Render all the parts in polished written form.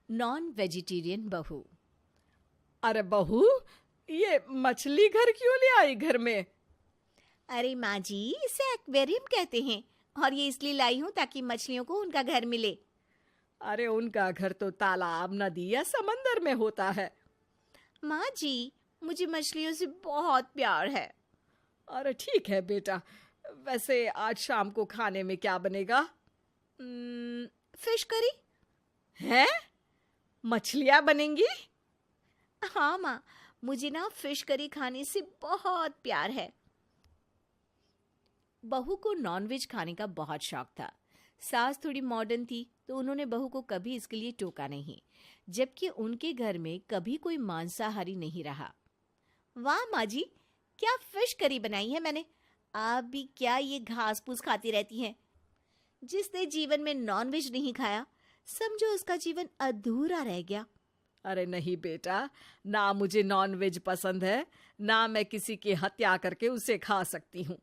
Non vegetarian बहू। अरे बहू, ये मछली घर क्यों ले आई घर में? अरे माँ जी, इसे एक्वेरियम कहते हैं और ये इसलिए लाई हूँ ताकि मछलियों को उनका घर मिले। अरे उनका घर तो तालाब, नदी या समंदर में होता है। माँ जी, मुझे मछलियों से बहुत प्यार है। अरे ठीक है बेटा, वैसे आज शाम को खाने में क्या बनेगा? Fish curry. हैं? मछलियाँ बनेंगी? हाँ माँ, मुझे ना फिश करी खाने से बहुत प्यार है। बहू को नॉनवेज खाने का बहुत शौक था। सास थोड़ी मॉडर्न थी तो उन्होंने बहू को कभी इसके लिए टोका नहीं, जबकि उनके घर में कभी कोई मांसाहारी नहीं रहा। वाह माँ जी, क्या फिश करी बनाई है मैंने। आप भी क्या ये घास फूस खाती रहती हैं? जिसने जीवन में नॉनवेज नहीं खाया, समझो उसका जीवन अधूरा रह गया। अरे नहीं बेटा, ना मुझे नॉनवेज पसंद है, ना मैं किसी की हत्या करके उसे खा सकती हूँ।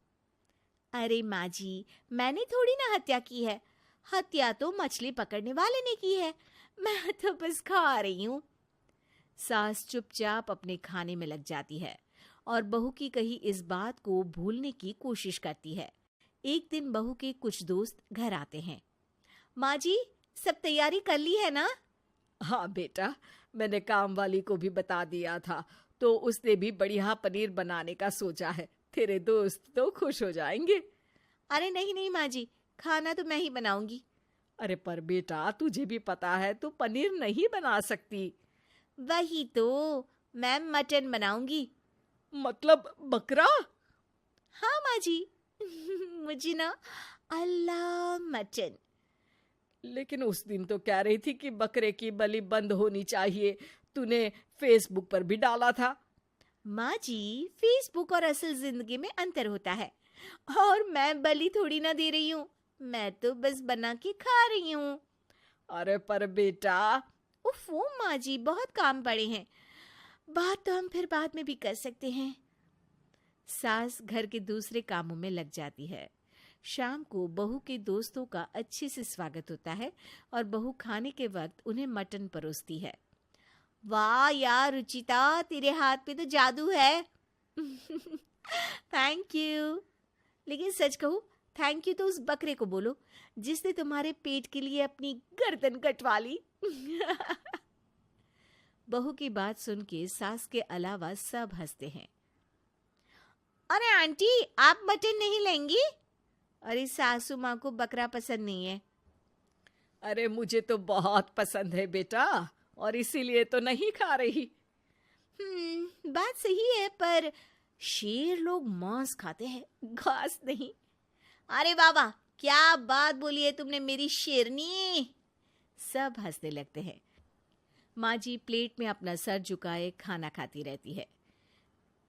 अरे माँ जी, मैंने थोड़ी ना हत्या की है। हत्या तो मछली पकड़ने वाले ने की है, मैं तो बस खा रही हूँ। सास चुपचाप अपने खाने में लग जाती है और बहू की कही इस बात को भूलने की कोशिश करती है। एक दिन बहू के कुछ दोस्त घर आते हैं। माँ जी, सब तैयारी कर ली है ना? हाँ बेटा, मैंने काम वाली को भी बता दिया था, तो उसने भी बढ़िया पनीर बनाने का सोचा है। तेरे दोस्त तो खुश हो जाएंगे। अरे नहीं नहीं माँ जी, खाना तो मैं ही बनाऊंगी। अरे पर बेटा, तुझे भी पता है तू पनीर नहीं बना सकती। वही तो, मैं मटन बनाऊंगी। मतलब बकरा? हाँ माँ जी, मुझे ना अल्लाह मटन। लेकिन उस दिन तो कह रही थी कि बकरे की बलि बंद होनी चाहिए। तूने फेसबुक पर भी डाला था। माँ जी, फेसबुक और असल जिंदगी में अंतर होता है, और मैं बलि थोड़ी ना दे रही हूँ, मैं तो बस बना के खा रही हूँ। अरे पर बेटा। उफ़ो माँ जी, बहुत काम पड़े हैं, बात तो हम फिर बाद में भी कर सकते हैं। सास घर के दूसरे कामों में लग जाती है। शाम को बहू के दोस्तों का अच्छे से स्वागत होता है और बहू खाने के वक्त उन्हें मटन परोसती है। वाह यार रुचिता, तेरे हाथ पे तो जादू है। Thank you. लेकिन सच कहूँ, थैंक यू तो उस बकरे को बोलो जिसने तुम्हारे पेट के लिए अपनी गर्दन कटवा ली। बहू की बात सुन के सास के अलावा सब हंसते हैं। अरे आंटी, आप मटन नहीं लेंगी? अरे सासू माँ को बकरा पसंद नहीं है। अरे मुझे तो बहुत पसंद है बेटा, और इसीलिए तो नहीं खा रही। बात सही है, पर शेर लोग मांस खाते हैं, घास नहीं। अरे वाह वाह, क्या बात बोली है तुमने मेरी शेरनी। सब हंसने लगते हैं। माँ जी प्लेट में अपना सर झुकाए खाना खाती रहती है।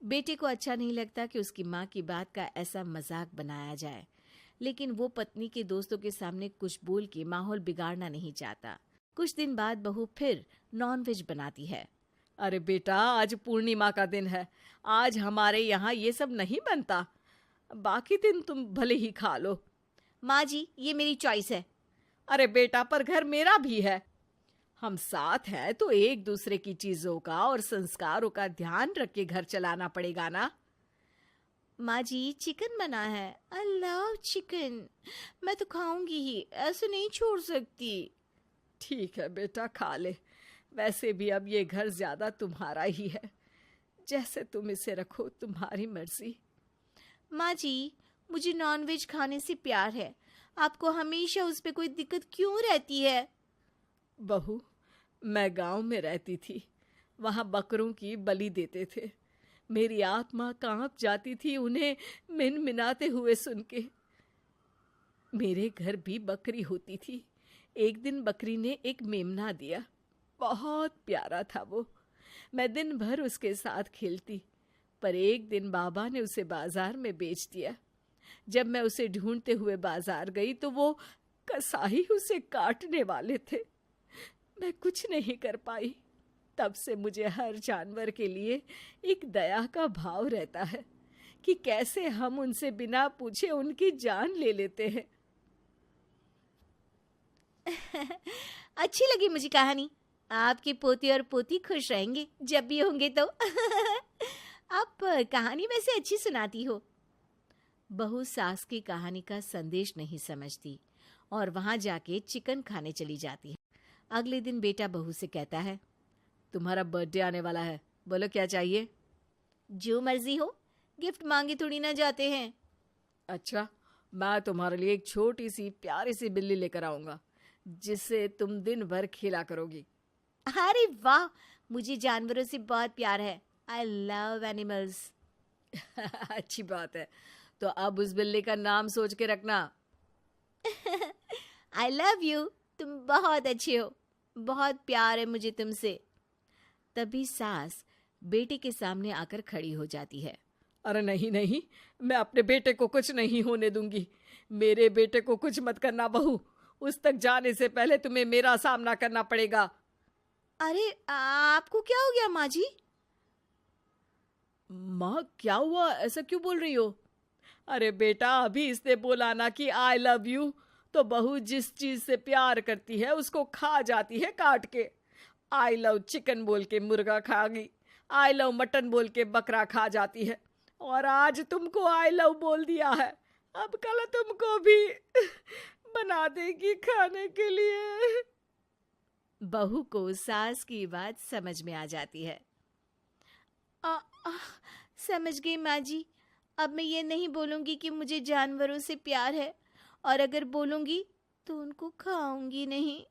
बेटे को अच्छा नहीं लगता कि उसकी माँ की बात का ऐसा मजाक बनाया जाए, लेकिन वो पत्नी के दोस्तों के सामने कुछ बोल के माहौल बिगाड़ना नहीं चाहता। कुछ दिन बाद बहू फिर नॉनवेज बनाती है। अरे बेटा, आज पूर्णिमा का दिन है, आज हमारे यहाँ ये सब नहीं बनता। बाकी दिन तुम भले ही खा लो। माँ जी, ये मेरी चॉइस है। अरे बेटा, पर घर मेरा भी है। हम साथ हैं तो एक दूसरे की चीजों का और संस्कारों का ध्यान रख के घर चलाना पड़ेगा ना। माँ जी, चिकन बना है, आई लव चिकन, मैं तो खाऊंगी ही, ऐसे नहीं छोड़ सकती। ठीक है बेटा, खा ले। वैसे भी अब ये घर ज्यादा तुम्हारा ही है, जैसे तुम इसे रखो, तुम्हारी मर्जी। माँ जी, मुझे नॉनवेज खाने से प्यार है, आपको हमेशा उस पे कोई दिक्कत क्यों रहती है? बहू, मैं गांव में रहती थी, वहां बकरों की बलि देते थे। मेरी आत्मा कांप जाती थी उन्हें मिनमिनाते हुए सुन के। मेरे घर भी बकरी होती थी। एक दिन बकरी ने एक मेमना दिया, बहुत प्यारा था वो। मैं दिन भर उसके साथ खेलती, पर एक दिन बाबा ने उसे बाजार में बेच दिया। जब मैं उसे ढूंढते हुए बाजार गई तो वो कसाई उसे काटने वाले थे। मैं कुछ नहीं कर पाई। तब से मुझे हर जानवर के लिए एक दया का भाव रहता है कि कैसे हम उनसे बिना पूछे उनकी जान ले लेते हैं। अच्छी लगी मुझे कहानी, आपकी पोती और पोती खुश रहेंगे जब भी होंगे तो। आप कहानी वैसे अच्छी सुनाती हो। बहू सास की कहानी का संदेश नहीं समझती और वहां जाके चिकन खाने चली जाती है। अगले दिन बेटा बहू से कहता है, तुम्हारा बर्थडे आने वाला है, बोलो क्या चाहिए? जो मर्जी हो, गिफ्ट मांगे थोड़ी ना जाते हैं। अच्छा, मैं तुम्हारे लिए एक छोटी सी प्यारी सी बिल्ली लेकर आऊंगा जिससे तुम दिन भर खेला करोगी। अरे वाह, मुझे जानवरों से बहुत प्यार है। I love animals. अच्छी बात है, तो अब उस बिल्ली का नाम सोच के रखना। आई लव यू, तुम बहुत अच्छे हो, बहुत प्यार है मुझे तुमसे। तभी सास बेटे के सामने आकर खड़ी हो जाती है। अरे नहीं नहीं, मैं अपने बेटे को कुछ नहीं होने दूंगी। मेरे बेटे को कुछ मत करना बहू, उस तक जाने से पहले तुम्हें मेरा सामना करना पड़ेगा। अरे आपको क्या हो गया माँ जी? माँ क्या हुआ, ऐसा क्यों बोल रही हो? अरे बेटा, अभी इसने बोला ना कि आई लव यू, तो बहू जिस चीज से प्यार करती है उसको खा जाती है काट के। आई लव चिकन बोल के मुर्गा खा गई, आई लव मटन बोल के बकरा खा जाती है, और आज तुमको आई लव बोल दिया है। अब कल तुमको भी बना देगी खाने के लिए। बहू को सास की बात समझ में आ जाती है। आ, आ, समझ गई माँ जी, अब मैं ये नहीं बोलूंगी कि मुझे जानवरों से प्यार है, और अगर बोलूंगी तो उनको खाऊंगी नहीं।